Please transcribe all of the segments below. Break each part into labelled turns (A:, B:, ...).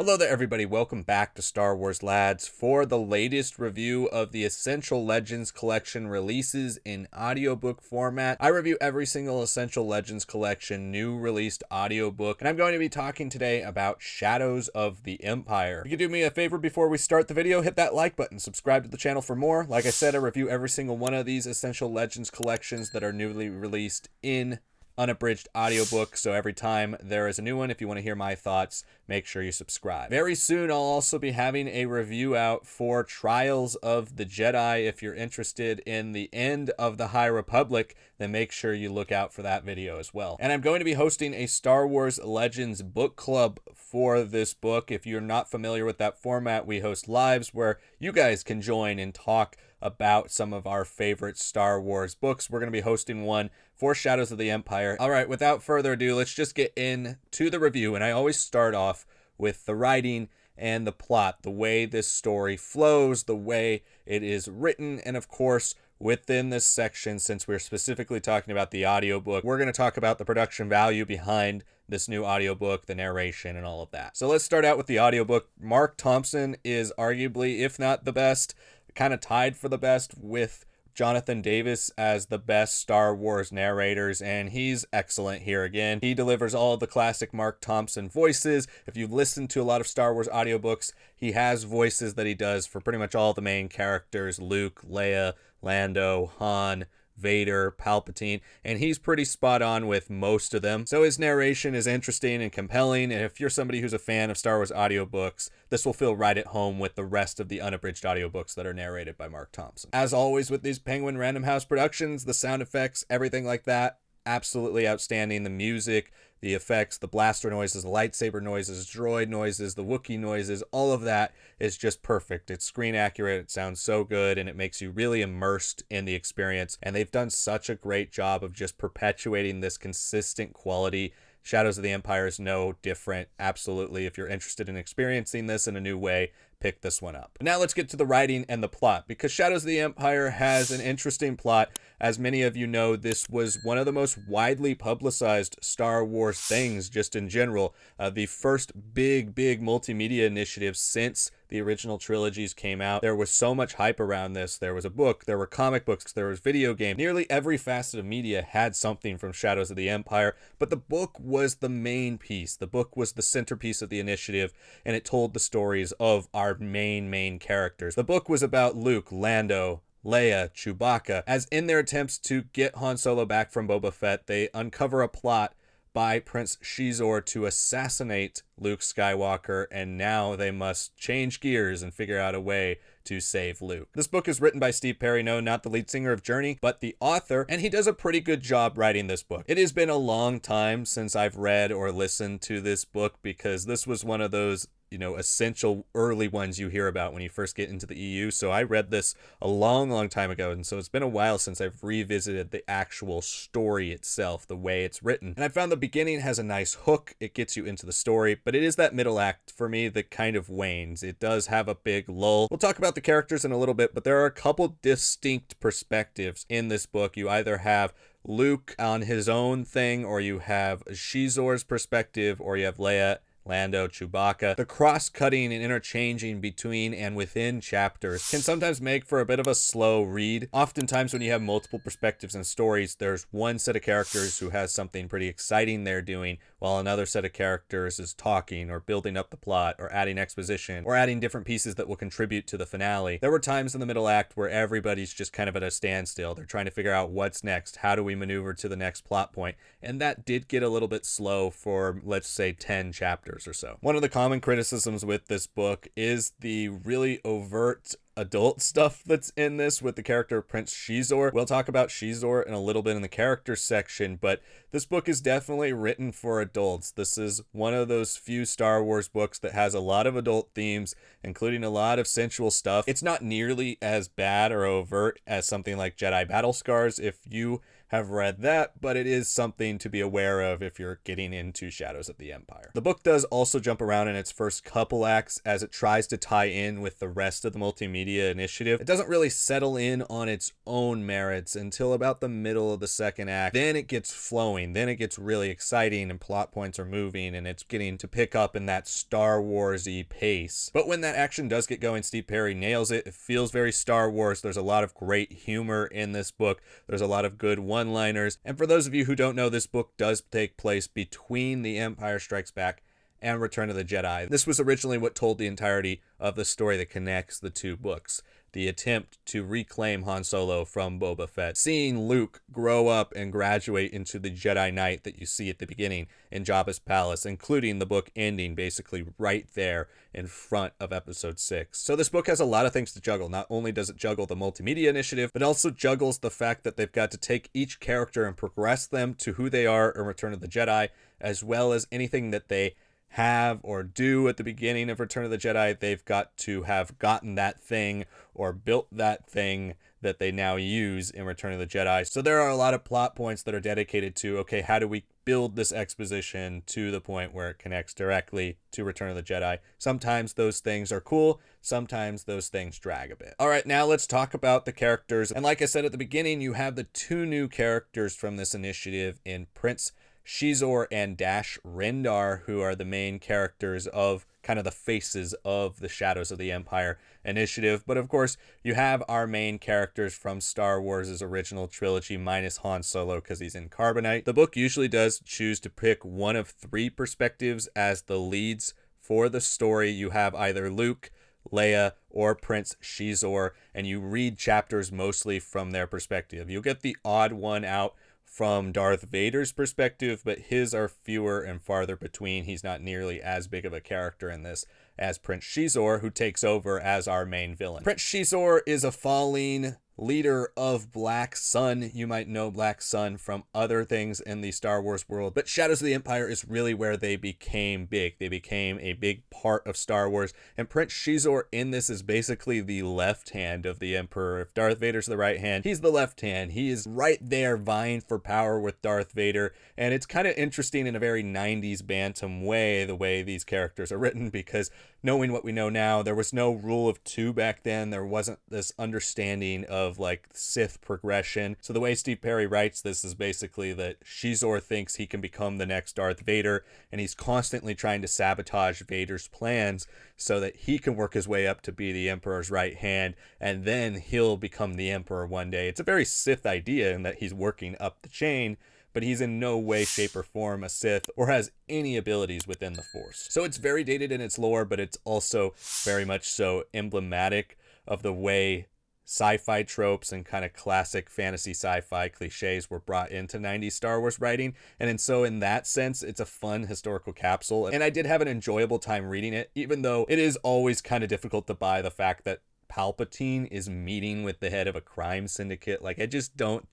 A: Hello there everybody, welcome back to Star Wars Lads for the latest review of the Essential Legends Collection releases in audiobook format. I review every single Essential Legends Collection new released audiobook, and I'm going to be talking today about Shadows of the Empire. If you could do me a favor before we start the video, hit that like button, subscribe to the channel for more. Like I said, I review every single one of these Essential Legends collections that are newly released in unabridged audiobook, so every time there is a new one, if you want to hear my thoughts, make sure you subscribe. Very soon I'll also be having a review out for Trials of the Jedi. If you're interested in the end of the High Republic, then make sure you look out for that video as well. And I'm going to be hosting a Star Wars Legends book club for this book. If you're not familiar with that format, we host lives where you guys can join and talk about some of our favorite Star Wars books. We're going to be hosting one for Shadows of the Empire. All right, without further ado, let's just get into the review. And I always start off with the writing and the plot, the way this story flows, the way it is written, and of course, within this section, since we're specifically talking about the audiobook, we're going to talk about the production value behind this new audiobook, the narration, and all of that. So let's start out with the audiobook. Mark Thompson is arguably, if not the best, kind of tied for the best with Jonathan Davis as the best Star Wars narrators, and he's excellent here again. He delivers all of the classic Mark Thompson voices. If you've listened to a lot of Star Wars audiobooks, he has voices that he does for pretty much all the main characters: Luke, Leia, Lando, Han, Vader, Palpatine, and he's pretty spot on with most of them. So his narration is interesting and compelling, and if you're somebody who's a fan of Star Wars audiobooks, this will feel right at home with the rest of the unabridged audiobooks that are narrated by Mark Thompson. As always with these Penguin Random House productions, the sound effects, everything like that, absolutely outstanding. The music, the effects, the blaster noises, the lightsaber noises, droid noises, the Wookiee noises, all of that is just perfect. It's screen accurate, it sounds so good, and it makes you really immersed in the experience. And they've done such a great job of just perpetuating this consistent quality. Shadows of the Empire is no different. Absolutely, if you're interested in experiencing this in a new way, pick this one up. But now let's get to the writing and the plot, because Shadows of the Empire has an interesting plot. As many of you know, this was one of the most widely publicized Star Wars things just in general. The first big multimedia initiative since the original trilogies came out. There was so much hype around this. There was a book, there were comic books, there was video game. Nearly every facet of media had something from Shadows of the Empire, but the book was the main piece. The book was the centerpiece of the initiative, and it told the stories of our main characters. The book was about Luke, Lando, Leia, Chewbacca. As in their attempts to get Han Solo back from Boba Fett, they uncover a plot by Prince Xizor to assassinate Luke Skywalker, and now they must change gears and figure out a way to save Luke. This book is written by Steve Perry, no, not the lead singer of Journey, but the author, and he does a pretty good job writing this book. It has been a long time since I've read or listened to this book, because this was one of those essential early ones you hear about when you first get into the EU. So I read this a long time ago, and so it's been a while since I've revisited the actual story itself, the way it's written. And I found the beginning has a nice hook. It gets you into the story, but it is that middle act for me that kind of wanes. It does have a big lull. We'll talk about the characters in a little bit, but there are a couple distinct perspectives in this book. You either have Luke on his own thing, or you have Xizor's perspective, or you have Leia, Lando, Chewbacca. The cross-cutting and interchanging between and within chapters can sometimes make for a bit of a slow read. Oftentimes when you have multiple perspectives and stories, there's one set of characters who has something pretty exciting they're doing, while another set of characters is talking or building up the plot or adding exposition or adding different pieces that will contribute to the finale. There were times in the middle act where everybody's just kind of at a standstill. They're trying to figure out what's next. How do we maneuver to the next plot point? And that did get a little bit slow for, let's say, 10 chapters or so. One of the common criticisms with this book is the really overt adult stuff that's in this with the character of Prince Xizor. We'll talk about Xizor in a little bit in the character section, but this book is definitely written for adults. This is one of those few Star Wars books that has a lot of adult themes, including a lot of sensual stuff. It's not nearly as bad or overt as something like Jedi Battle Scars. If you have read that, but it is something to be aware of if you're getting into Shadows of the Empire. The book does also jump around in its first couple acts as it tries to tie in with the rest of the multimedia initiative. It doesn't really settle in on its own merits until about the middle of the second act. Then it gets flowing, then it gets really exciting and plot points are moving and it's getting to pick up in that Star Wars-y pace. But when that action does get going, Steve Perry nails it. It feels very Star Wars. There's a lot of great humor in this book. There's a lot of good one-liners. And for those of you who don't know, this book does take place between The Empire Strikes Back and Return of the Jedi. This was originally what told the entirety of the story that connects the two books. The attempt to reclaim Han Solo from Boba Fett. Seeing Luke grow up and graduate into the Jedi Knight that you see at the beginning in Jabba's palace, including the book ending basically right there in front of episode 6. So this book has a lot of things to juggle. Not only does it juggle the multimedia initiative, but also juggles the fact that they've got to take each character and progress them to who they are in Return of the Jedi, as well as anything that they have or do at the beginning of Return of the Jedi. They've got to have gotten that thing or built that thing that they now use in Return of the Jedi. So there are a lot of plot points that are dedicated to, okay, how do we build this exposition to the point where it connects directly to Return of the Jedi? Sometimes those things are cool. Sometimes those things drag a bit. All right, now let's talk about the characters. And like I said at the beginning, you have the two new characters from this initiative in Prince Xizor and Dash Rendar, who are the main characters of kind of the faces of the Shadows of the Empire initiative. But of course, you have our main characters from Star Wars' original trilogy, minus Han Solo because he's in Carbonite. The book usually does choose to pick one of three perspectives as the leads for the story. You have either Luke, Leia, or Prince Xizor, and you read chapters mostly from their perspective. You'll get the odd one out from Darth Vader's perspective, but his are fewer and farther between. He's not nearly as big of a character in this as Prince Xizor, who takes over as our main villain. Prince Xizor is a falling leader of Black Sun. You might know Black Sun from other things in the Star Wars world, but Shadows of the Empire is really where they became big. They became a big part of Star Wars, and Prince Xizor in this is basically the left hand of the Emperor. If Darth Vader's the right hand, he's the left hand. He is right there vying for power with Darth Vader, and it's kind of interesting in a very 90s Bantam way, the way these characters are written, because knowing what we know now, there was no rule of two back then. There wasn't this understanding of like Sith progression. So the way Steve Perry writes this is basically that Xizor thinks he can become the next Darth Vader, and he's constantly trying to sabotage Vader's plans so that he can work his way up to be the Emperor's right hand, and then he'll become the Emperor one day. It's a very Sith idea in that he's working up the chain, but he's in no way, shape, or form a Sith or has any abilities within the Force. So it's very dated in its lore, but it's also very much so emblematic of the way sci-fi tropes and kind of classic fantasy sci-fi cliches were brought into 90s Star Wars writing. And so in that sense, it's a fun historical capsule. And I did have an enjoyable time reading it, even though it is always kind of difficult to buy the fact that Palpatine is meeting with the head of a crime syndicate. Like, I just don't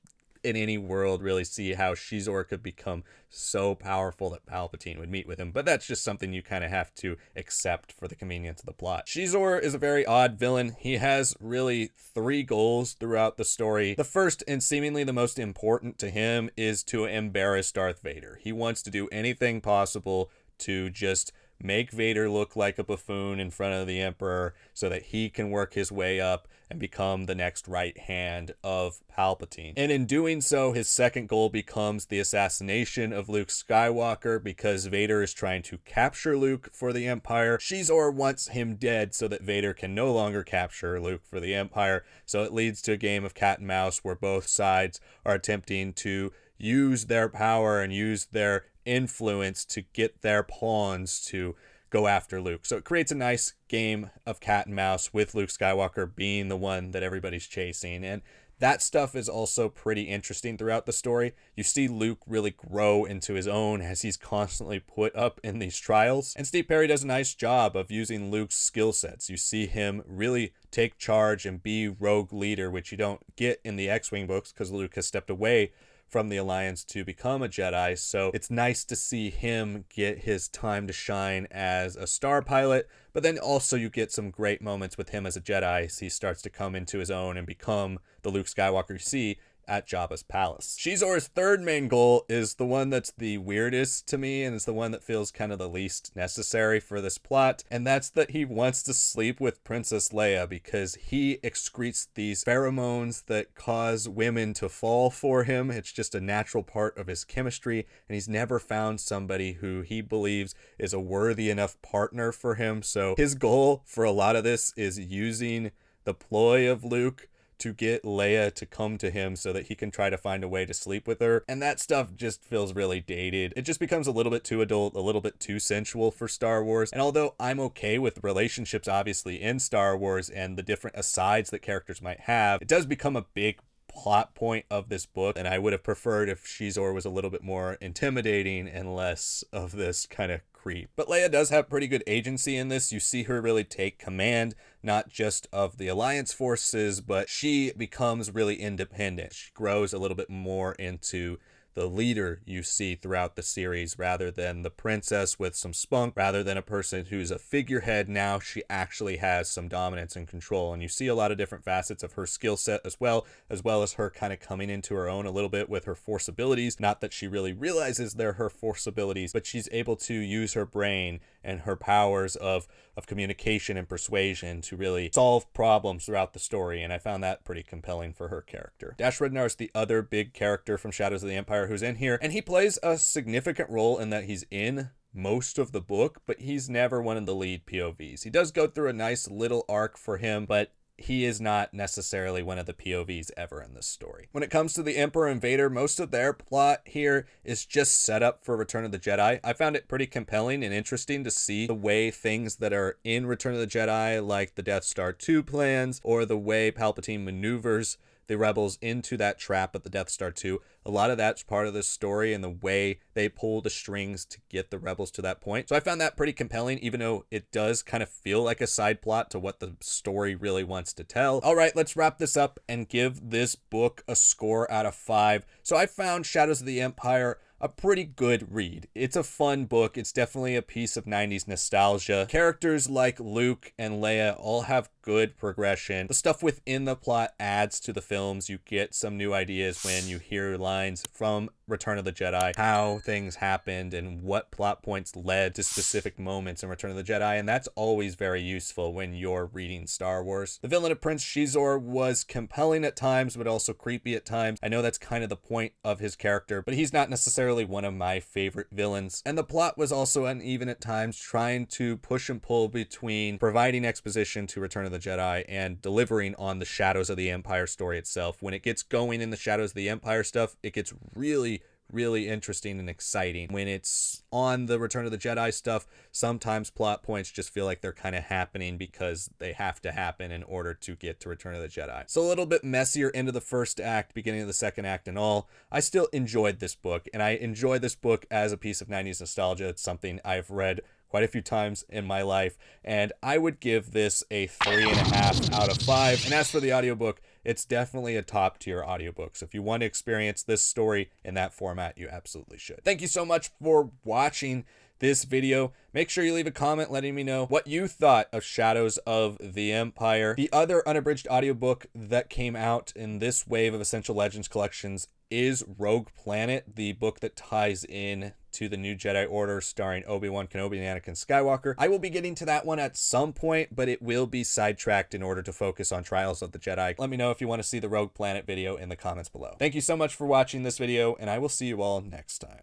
A: in any world really see how Xizor could become so powerful that Palpatine would meet with him, but that's just something you kind of have to accept for the convenience of the plot. Xizor is a very odd villain. He has really three goals throughout the story. The first and seemingly the most important to him is to embarrass Darth Vader. He wants to do anything possible to just make Vader look like a buffoon in front of the Emperor so that he can work his way up and become the next right hand of Palpatine. And in doing so, his second goal becomes the assassination of Luke Skywalker, because Vader is trying to capture Luke for the Empire. Xizor wants him dead so that Vader can no longer capture Luke for the Empire. So it leads to a game of cat and mouse where both sides are attempting to use their power and use their influence to get their pawns to go after Luke. So it creates a nice game of cat and mouse with Luke Skywalker being the one that everybody's chasing. And that stuff is also pretty interesting throughout the story. You see Luke really grow into his own as he's constantly put up in these trials. And Steve Perry does a nice job of using Luke's skill sets. You see him really take charge and be rogue leader, which you don't get in the X-Wing books because Luke has stepped away from the Alliance to become a Jedi. So it's nice to see him get his time to shine as a star pilot, but then also you get some great moments with him as a Jedi as he starts to come into his own and become the Luke Skywalker you see at Jabba's palace. Xizor's third main goal is the one that's the weirdest to me, and it's the one that feels kind of the least necessary for this plot, and that's that he wants to sleep with Princess Leia because he excretes these pheromones that cause women to fall for him. It's just a natural part of his chemistry, and he's never found somebody who he believes is a worthy enough partner for him. So his goal for a lot of this is using the ploy of Luke to get Leia to come to him so that he can try to find a way to sleep with her. And that stuff just feels really dated. It just becomes a little bit too adult, a little bit too sensual for Star Wars. And although I'm okay with relationships obviously in Star Wars and the different asides that characters might have, it does become a big plot point of this book, and I would have preferred if Xizor was a little bit more intimidating and less of this kind of creep. But Leia does have pretty good agency in this. You see her really take command, not just of the Alliance forces, but she becomes really independent. She grows a little bit more into the leader you see throughout the series, rather than the princess with some spunk, rather than a person who's a figurehead. Now she actually has some dominance and control, and you see a lot of different facets of her skill set as well as her kind of coming into her own a little bit with her force abilities. Not that she really realizes they're her force abilities, but she's able to use her brain and her powers of communication and persuasion to really solve problems throughout the story, and I found that pretty compelling for her character. Dash Rendar is the other big character from Shadows of the Empire who's in here, and he plays a significant role in that he's in most of the book, but he's never one of the lead POVs. He does go through a nice little arc for him, but he is not necessarily one of the POVs ever in this story. When it comes to the Emperor and Vader, most of their plot here is just set up for Return of the Jedi. I found it pretty compelling and interesting to see the way things that are in Return of the Jedi, like the Death Star 2 plans, or the way Palpatine maneuvers the rebels into that trap at the Death Star 2. A lot of that's part of the story and the way they pull the strings to get the rebels to that point. So I found that pretty compelling, even though it does kind of feel like a side plot to what the story really wants to tell. All right, let's wrap this up and give this book a score out of 5. So I found Shadows of the Empire a pretty good read. It's a fun book. It's definitely a piece of 90s nostalgia. Characters like Luke and Leia all have good progression. The stuff within the plot adds to the films. You get some new ideas when you hear lines from Return of the Jedi, how things happened and what plot points led to specific moments in Return of the Jedi, and that's always very useful when you're reading Star Wars. The villain of Prince Xizor was compelling at times, but also creepy at times. I know that's kind of the point of his character, but he's not necessarily one of my favorite villains. And the plot was also uneven at times, trying to push and pull between providing exposition to Return of the Jedi and delivering on the Shadows of the Empire story itself. When it gets going in the Shadows of the Empire stuff, it gets really interesting and exciting. When it's on the Return of the Jedi stuff, sometimes plot points just feel like they're kind of happening because they have to happen in order to get to Return of the Jedi. So a little bit messier into the first act, beginning of the second act and all. I still enjoyed this book, and I enjoy this book as a piece of 90s nostalgia. It's something I've read quite a few times in my life, and I would give this a 3.5 out of 5. And as for the audiobook, it's definitely a top tier audiobook. So if you want to experience this story in that format, you absolutely should. Thank you so much for watching this video. Make sure you leave a comment letting me know what you thought of Shadows of the Empire. The other unabridged audiobook that came out in this wave of Essential Legends collections is Rogue Planet, the book that ties in to the New Jedi Order starring Obi-Wan Kenobi and Anakin Skywalker. I will be getting to that one at some point, but it will be sidetracked in order to focus on Trials of the Jedi. Let me know if you want to see the Rogue Planet video in the comments below. Thank you so much for watching this video, and I will see you all next time.